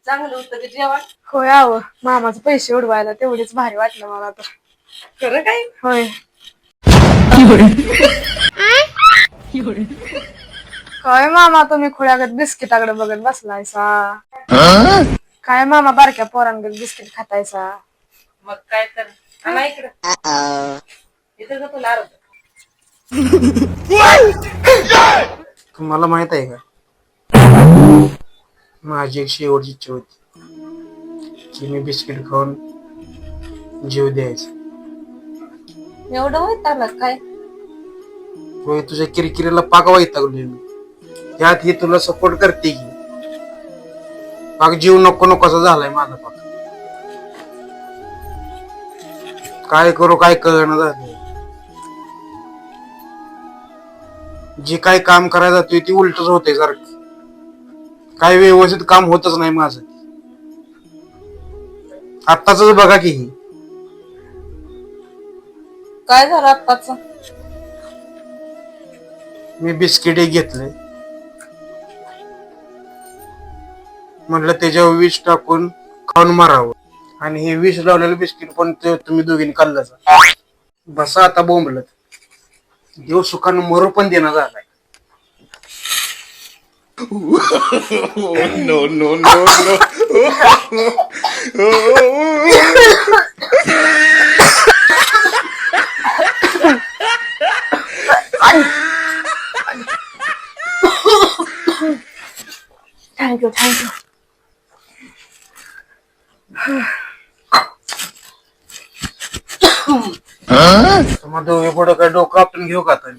चांगलं होतं का जेवण? होय आव मामाचे पैसे उडवायला तेवढेच भारी वाटलं मला तर. खरं काय? होय काय मामा तुम्ही खुळ्यागत बिस्किटाकडे बघत बसलायसा. काय मामा बारक्या पोरांगत बिस्किट खातायसा. मग काय तर आणा इकडं. इथं का तुला अर्ध? तुम्हाला माहित आहे का माझी एक शेवटची इच्छा होती की मी बिस्किट खाऊन जीव द्यायचा. एवढं वैतागलं काय? होय तुझ्या किरकिरीला पाक वैतागलोय मी. त्यात ही तुला सपोर्ट करते की पाक जीव नको नकोसा झालाय माझा पाक. काय करू काय कळणं झालंय. जे काय काम करायला जातोय ते उलटच होतंय सारखं. काय व्यवस्थित काम होतच नाही माझं. आत्ताच बघा की ही. काय झालं आत्ताच? मी बिस्किट एक घेतले म्हटलं त्याच्यावर विष टाकून खाऊन मारावं आणि हे विष लावलेलं बिस्किट पण ते तुम्ही दोघींनी खाल्लं. बसा आता बोंबलत. देव सुखानं मरू पण देणार झालाय. No, no, no, no. Thank you thank you. मग दोघे पुढं काय डोकं आपटून घेऊ का आता?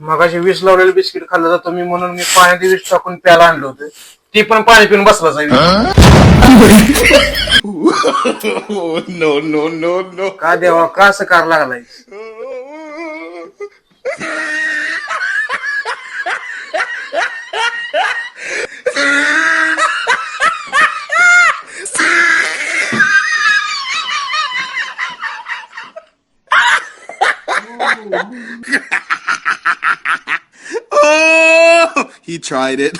मगाशी विष लावलेलं बिस्किट खाल्लं जातं मी म्हणून मी पाण्यात विष टाकून प्याला आणलं होतं. ती पण पाणी पिऊन बसला जाईल. No, no, no, no. का देवा का असं कार लागलाय? Oh, he tried it.